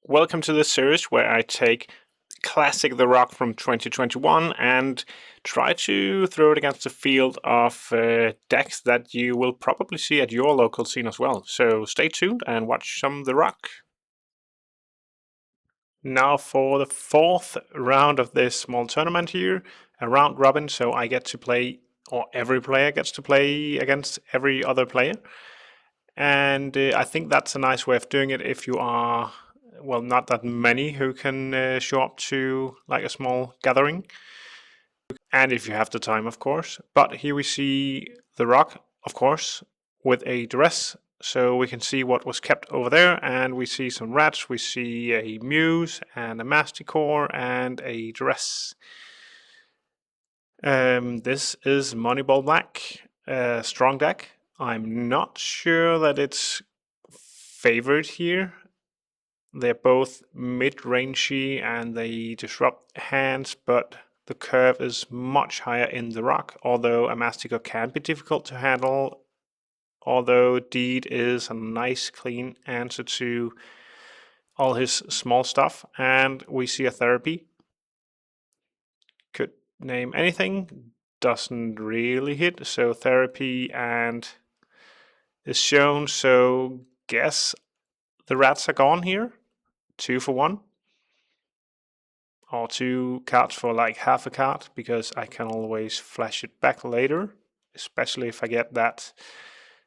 Welcome to this series where I take Classic the Rock from 2021 and try to throw it against the field of decks that you will probably see at your local scene as well. So stay tuned and watch some The Rock. Now for the fourth round of this small tournament here, a round robin, so I get to play, or every player gets to play against every other player. And I think that's a nice way of doing it if you are, well, not that many who can show up to like a small gathering. And if you have the time, of course. But here we see the Rock, of course, with a Duress. So we can see what was kept over there, and we see some rats, we see a Muse and a Masticore and a Duress. This is Moneyball Black, a strong deck. I'm not sure that it's favored here. They're both mid-rangey and they disrupt hands, but the curve is much higher in the Rock, although a Masticore can be difficult to handle. Although Deed is a nice clean answer to all his small stuff. And we see a Therapy. Could name anything, doesn't really hit, so Therapy and is shown, so guess the rats are gone here. 2 for 1. Or 2 cards for like half a card, because I can always flash it back later, especially if I get that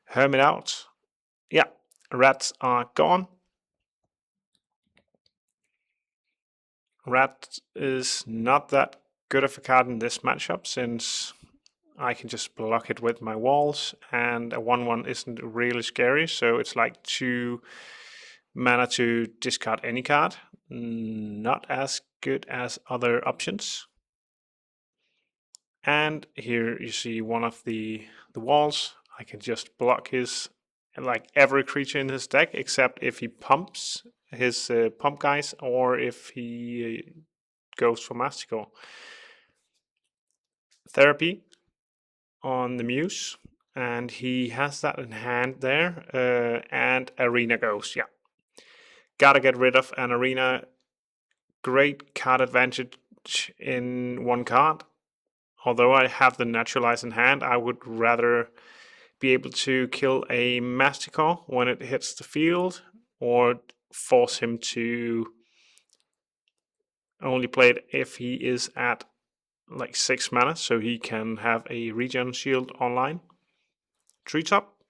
Hermit out. Yeah, rats are gone. Rat is not that good of a card in this matchup, since I can just block it with my walls, and a 1/1 isn't really scary, so it's like 2 mana to discard any card. Not as good as other options. And here you see one of the walls. I can just block his, like every creature in his deck, except if he pumps his pump guys or if he goes for Masticore. Therapy on the Muse, and he has that in hand there, and Arena goes, yeah. Gotta get rid of an Arena. Great card advantage in one card. Although I have the Naturalize in hand, I would rather be able to kill a Masticore when it hits the field, or force him to only play it if he is at like 6 mana, so he can have a regen shield online. Treetop.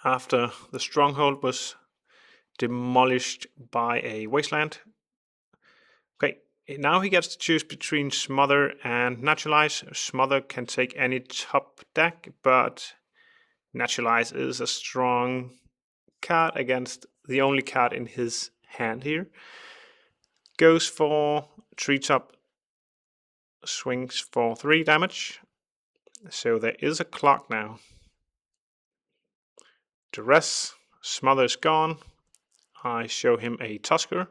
After the Stronghold was demolished by a Wasteland. Okay, now he gets to choose between Smother and Naturalize. Smother can take any top deck, but Naturalize is a strong card against the only card in his hand here. Goes for Treetop, swings for 3 damage. So there is a clock now. Duress, Smother's gone. I show him a Tusker.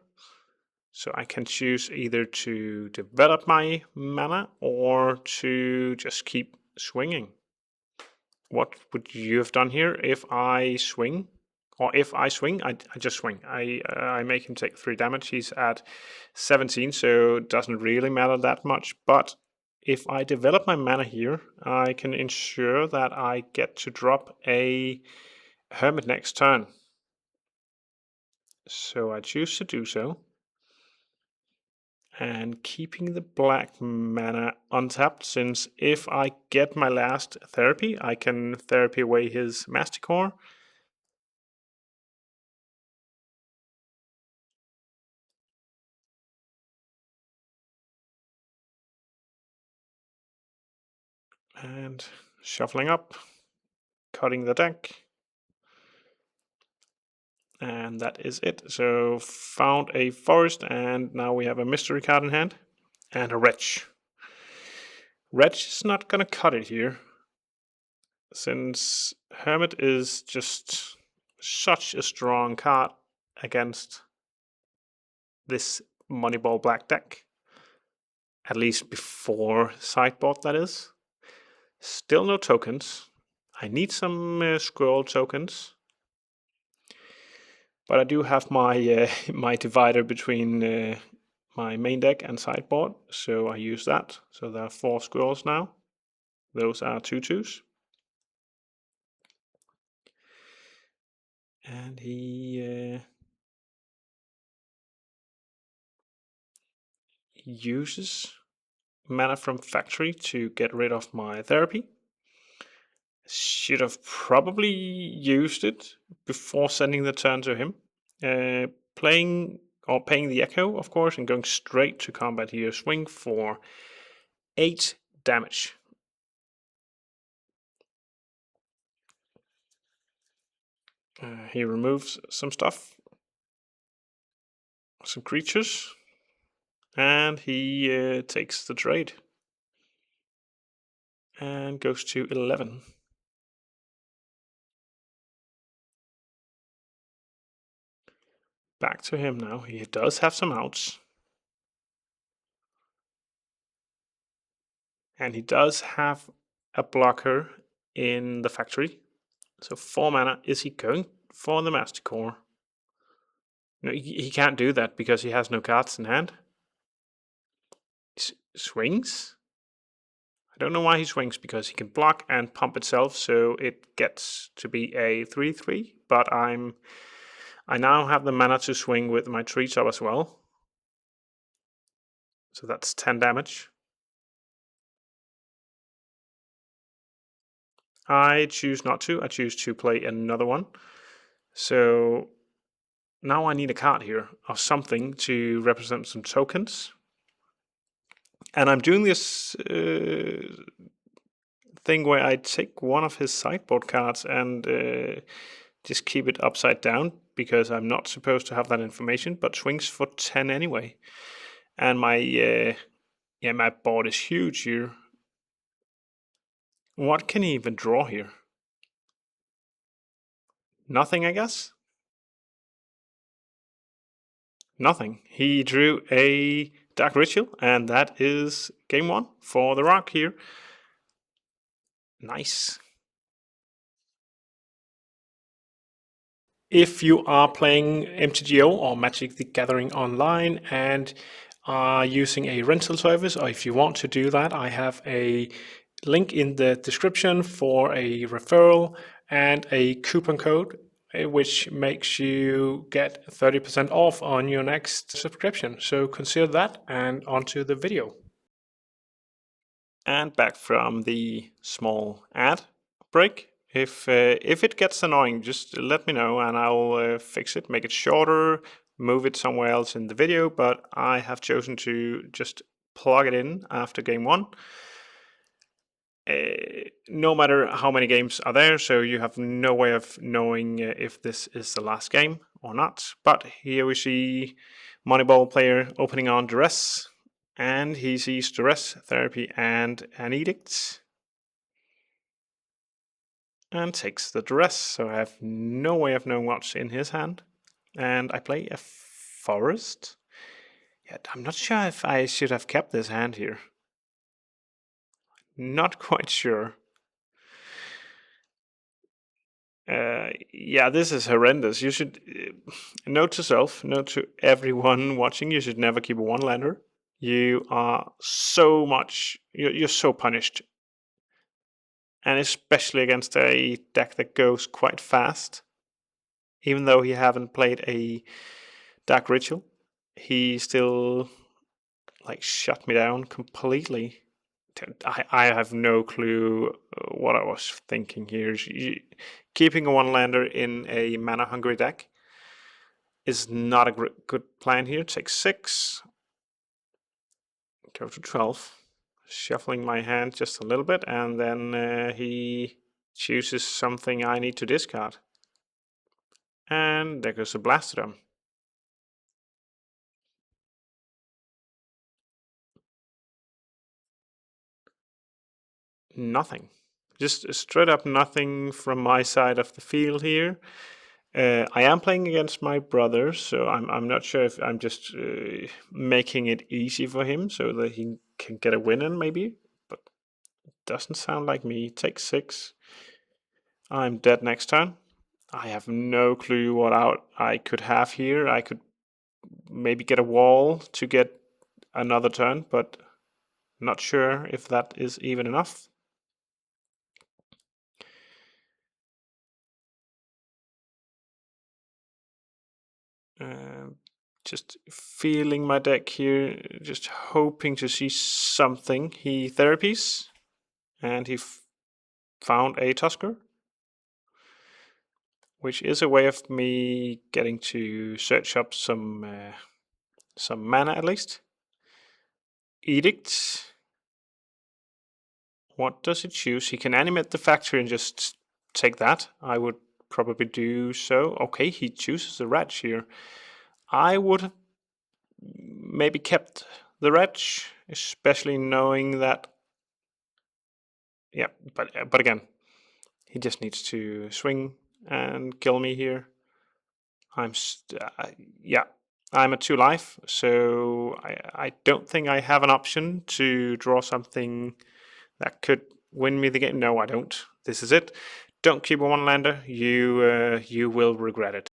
So I can choose either to develop my mana or to just keep swinging. What would you have done here if I swing? Or if I swing, I just swing. I make him take 3 damage. He's at 17, so it doesn't really matter that much. But if I develop my mana here, I can ensure that I get to drop a Hermit next turn. So I choose to do so. And keeping the black mana untapped, since if I get my last Therapy, I can Therapy away his Masticore. And shuffling up, cutting the deck. And that is it. So found a forest, and now we have a mystery card in hand. And a Wretch. Wretch is not gonna cut it here, since Hermit is just such a strong card against this Moneyball Black deck. At least before Sideboard, that is. Still no tokens. I need some scroll tokens. But I do have my my divider between my main deck and sideboard, so I use that. So there are 4 squirrels now. Those are 2/2s. And he uses mana from factory to get rid of my therapy. Should have probably used it before sending the turn to him. Playing or paying the echo, of course, and going straight to combat here. Swing for 8 damage. He removes some stuff, some creatures, and he takes the trade and goes to 11. Back to him now. He does have some outs. And he does have a blocker in the factory. So 4 mana. Is he going for the Master Core? No, he can't do that because he has no cards in hand. Swings? I don't know why he swings, because he can block and pump itself, so it gets to be a 3/3. But I now have the mana to swing with my Treetop as well. So that's 10 damage. I choose not to. I choose to play another one. So now I need a card here or something to represent some tokens. And I'm doing this thing where I take one of his sideboard cards and just keep it upside down, because I'm not supposed to have that information, but swings for 10 anyway. And my my board is huge here. What can he even draw here? Nothing, I guess? Nothing. He drew a Dark Ritual, and that is game 1 for the Rock here. Nice. If you are playing MTGO or Magic the Gathering online and are using a rental service, or if you want to do that, I have a link in the description for a referral and a coupon code, which makes you get 30% off on your next subscription. So consider that, and onto the video. And back from the small ad break. If it gets annoying, just let me know and I'll fix it, make it shorter, move it somewhere else in the video. But I have chosen to just plug it in after game 1. No matter how many games are there, so you have no way of knowing if this is the last game or not. But here we see Moneyball player opening on Duress, and he sees Duress, Therapy, and an Edict, and takes the Duress. So I have no way of knowing what's in his hand. And I play a Forest. Yeah, I'm not sure if I should have kept this hand here. Not quite sure. Yeah, this is horrendous. You should note to self, note to everyone watching, you should never keep a one-lander. You are so much, you're so punished. And especially against a deck that goes quite fast. Even though he haven't played a Dark Ritual, he still shut me down completely. I have no clue what I was thinking here. Keeping a one-lander in a mana-hungry deck is not a good plan here. Take 6. Go to 12. Shuffling my hand just a little bit, and then he chooses something I need to discard. And there goes a Blastoderm. Nothing. Just straight up nothing from my side of the field here. I am playing against my brother, so I'm not sure if I'm just making it easy for him so that he can get a win in, maybe. But it doesn't sound like me. Take 6. I'm dead next turn. I have no clue what out I could have here. I could maybe get a wall to get another turn, but not sure if that is even enough. Just feeling my deck here, just hoping to see something. He therapies, and he found a Tusker, which is a way of me getting to search up some mana at least. Edict. What does it choose? He can animate the factory and just take that. I would probably do so. Okay, he chooses the Wretch here. I would have maybe kept the Wretch, especially knowing that. Yeah, but again, he just needs to swing and kill me here. Yeah, I'm at 2 life, so I don't think I have an option to draw something that could win me the game. No, I don't. This is it. Don't keep a one-lander. You will regret it.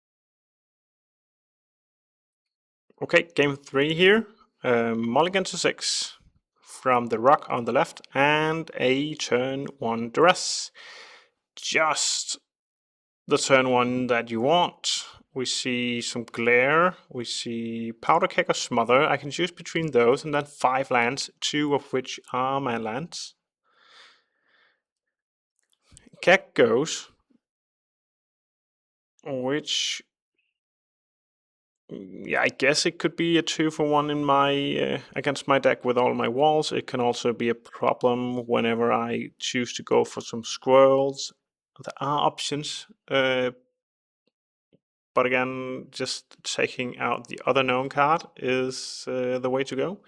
Okay, game 3 here. Mulligan to 6 from the rock on the left and a turn 1 Duress. Just the turn 1 that you want. We see some Glare, we see Powder Keg or Smother. I can choose between those, and then 5 lands, 2 of which are my lands. Keg goes, which, yeah, I guess it could be a 2-for-1 in my against my deck with all my walls. It can also be a problem whenever I choose to go for some squirrels. There are options, but again, just taking out the other known card is the way to go.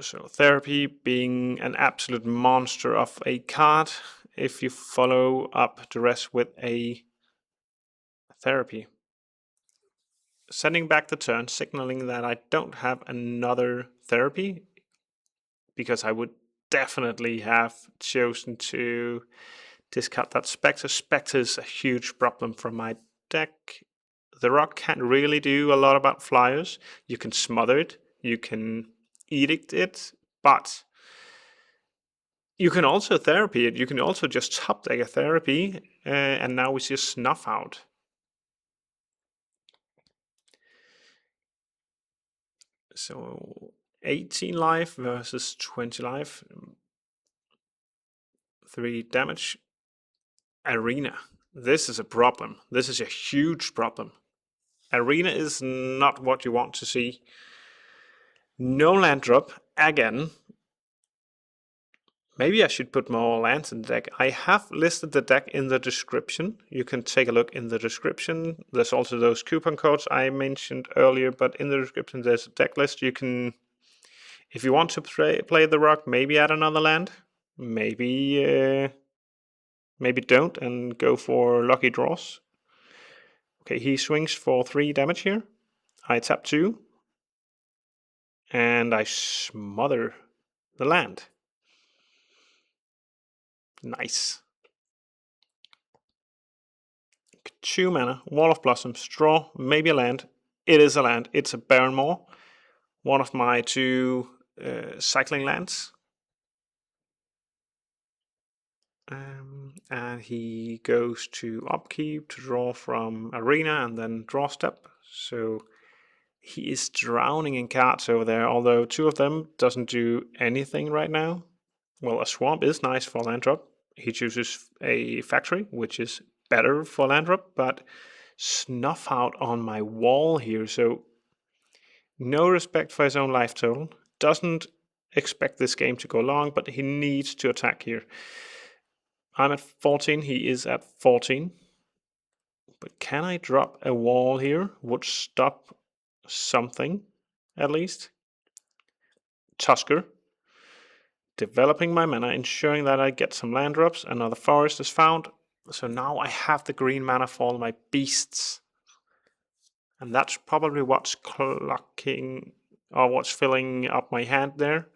So Therapy being an absolute monster of a card if you follow up Duress with a Therapy. Sending back the turn, signaling that I don't have another Therapy, because I would definitely have chosen to discard that Spectre. Spectre is a huge problem for my deck. The rock can't really do a lot about flyers. You can smother it, you can edict it, but you can also therapy it. You can also just top deck a therapy, and now we see a snuff out. So 18 life versus 20 life. 3 damage. Arena. This is a problem. This is a huge problem. Arena is not what you want to see. No land drop again. Maybe I should put more lands in the deck. I have listed the deck in the description. You can take a look in the description. There's also those coupon codes I mentioned earlier, but in the description there's a deck list. You can, if you want to play the rock, maybe add another land. Maybe don't and go for lucky draws. Okay, he swings for 3 damage here. I tap 2. And I smother the land. Nice. 2 mana, Wall of Blossoms, draw, maybe a land. It is a land. It's a Barren Moor. One of my 2 cycling lands. And he goes to upkeep to draw from Arena and then draw step. So he is drowning in cards over there, although 2 of them doesn't do anything right now. Well, a swamp is nice for land drop. He chooses a factory, which is better for land drop, but snuff out on my wall here. So no respect for his own life total. Doesn't expect this game to go long, but he needs to attack here. I'm at 14, he is at 14. But can I drop a wall here? Would stop something, at least. Tusker. Developing my mana, ensuring that I get some land drops. Another forest is found. So now I have the green mana for all my beasts. And that's probably what's clocking, or what's filling up my hand there.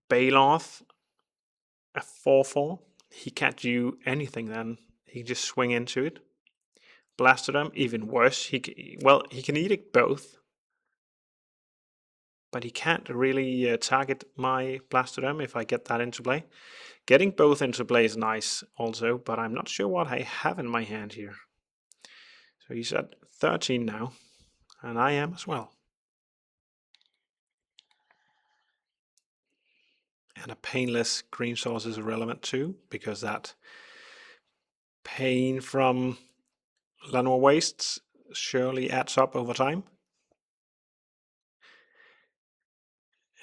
Baloth, a 4/4. He can't do anything then. He can just swing into it. Blastoderm, even worse. He can edict both, but he can't really target my Blastoderm if I get that into play. Getting both into play is nice also, but I'm not sure what I have in my hand here. So he's at 13 now, and I am as well. And a painless green source is irrelevant too, because that pain from Llanowar Wastes surely adds up over time.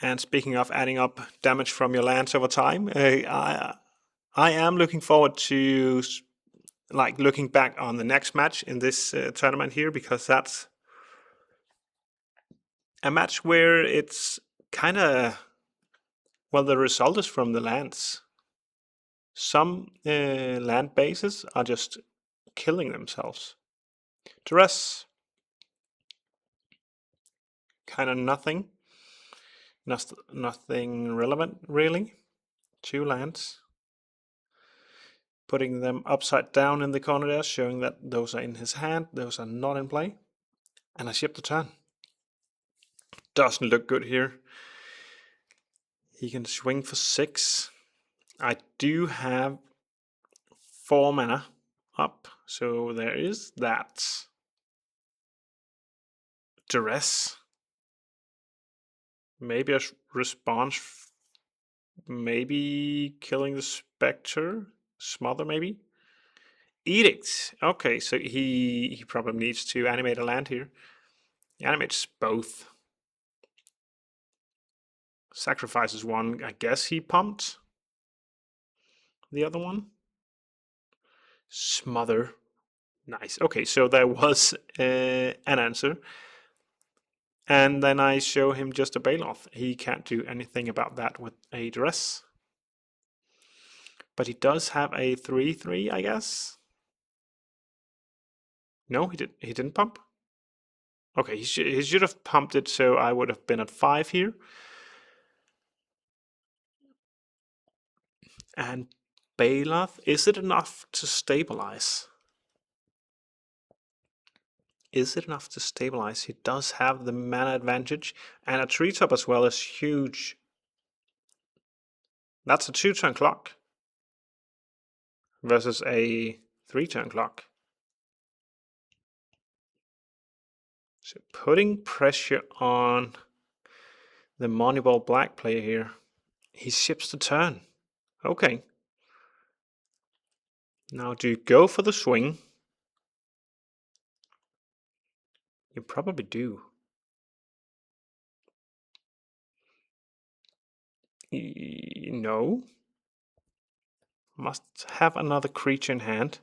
And speaking of adding up damage from your lands over time, I am looking forward to looking back on the next match in this tournament here, because that's a match where it's kind of, well, the result is from the lands. Some land bases are just killing themselves. Duress, kind of nothing. Nothing relevant, really. 2 lands. Putting them upside down in the corner there, showing that those are in his hand, those are not in play. And I ship the turn. Doesn't look good here. He can swing for 6. I do have 4 mana up, so there is that. Duress. Maybe a response. Maybe killing the Spectre. Smother, maybe. Edict. Okay, so he probably needs to animate a land here. He animates both. Sacrifices one. I guess he pumped the other one. Smother. Nice. Okay, so there was an answer. And then I show him just a Baloth. He can't do anything about that with a Duress. But he does have a 3/3, I guess. No, he didn't pump. Okay, he should have pumped it, so I would have been at 5 here. And Baloth, is it enough to stabilize? Is it enough to stabilize? He does have the mana advantage, and a Treetop as well is huge. That's a 2-turn clock versus a 3-turn clock. So putting pressure on the Moneyball Black player here. He ships the turn. Okay. Now do you go for the swing? You probably do. No. Must have another creature in hand.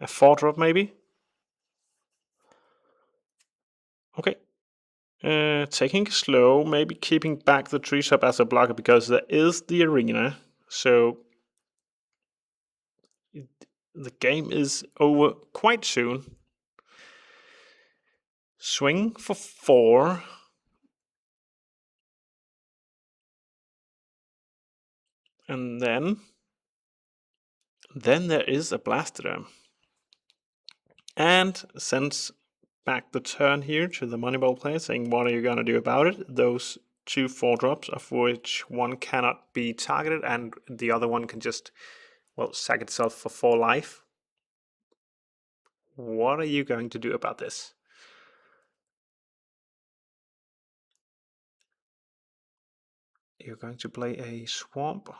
A 4-drop maybe? Okay. Taking it slow, maybe keeping back the Treetop as a blocker, because there is the arena. So the game is over quite soon. Swing for 4. And then there is a Blastoderm. And sends back the turn here to the Moneyball player, saying, what are you going to do about it? Those 2 4-drops, of which one cannot be targeted, and the other one can just, well, sack itself for 4 life. What are you going to do about this? You're going to play a Swamp.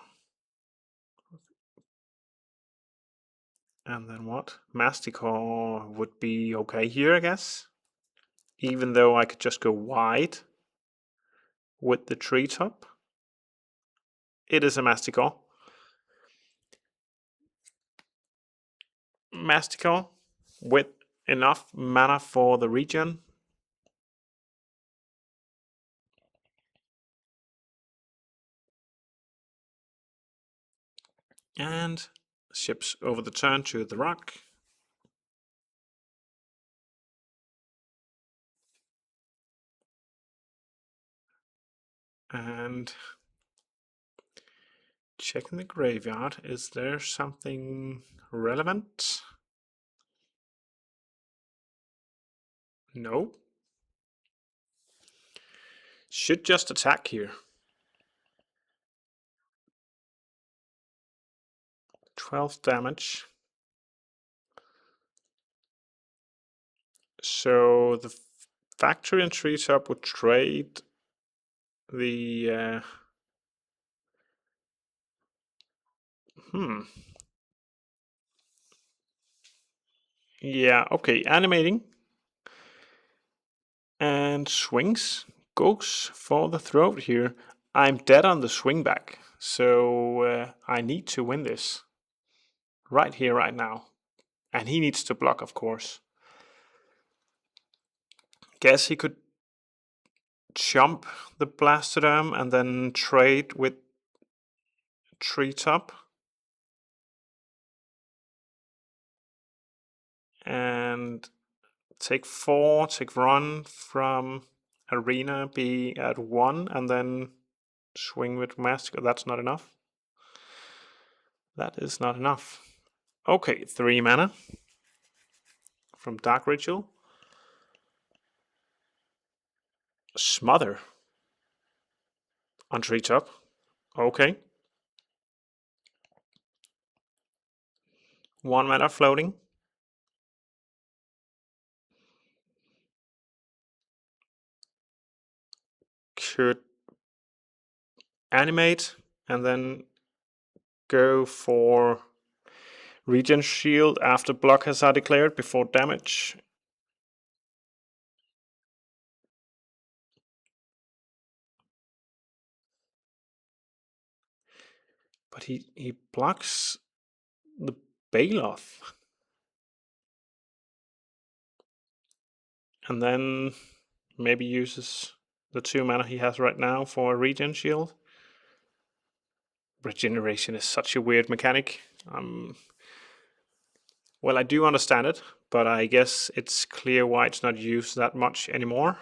And then what? Masticore would be okay here, I guess. Even though I could just go wide with the Treetop. It is a Masticore. Masticore with enough mana for the regen. And ships over the turn to the rock. And Checking the graveyard. Is there something relevant? No. Should just attack here. 12 damage. So the factory and Treetop would trade the... Yeah, okay, animating. And swings. Goes for the throat here. I'm dead on the swing back, so I need to win this. Right here, right now. And he needs to block, of course. Guess he could jump the Blastoderm and then trade with Treetop. And take 4, take run from Arena, be at 1, and then swing with Master. That's not enough. That is not enough. Okay, 3 mana from Dark Ritual. Smother on Treetop. Okay. 1 mana floating. Could animate and then go for Regen Shield after block has are declared before damage. But he blocks the Baloth. And then maybe uses the 2 mana he has right now for a Regen Shield. Regeneration is such a weird mechanic. Well, I do understand it, but I guess it's clear why it's not used that much anymore.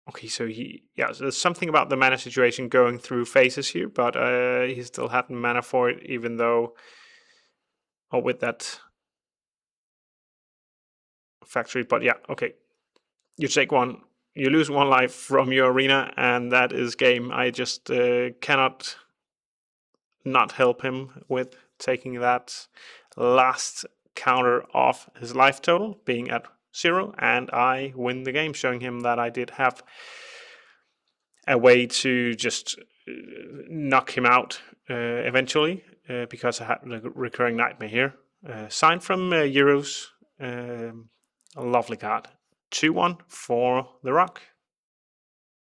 Okay, so so there's something about the mana situation going through phases here, but he still had mana for it, even though, with that factory. But yeah, okay, you take 1, you lose 1 life from your arena, and that is game. I just cannot not help him with taking that last counter off his life total, being at 0, and I win the game, showing him that I did have a way to just knock him out eventually, because I had the Recurring Nightmare here. Signed from Euros, a lovely card. 2-1 for the Rock.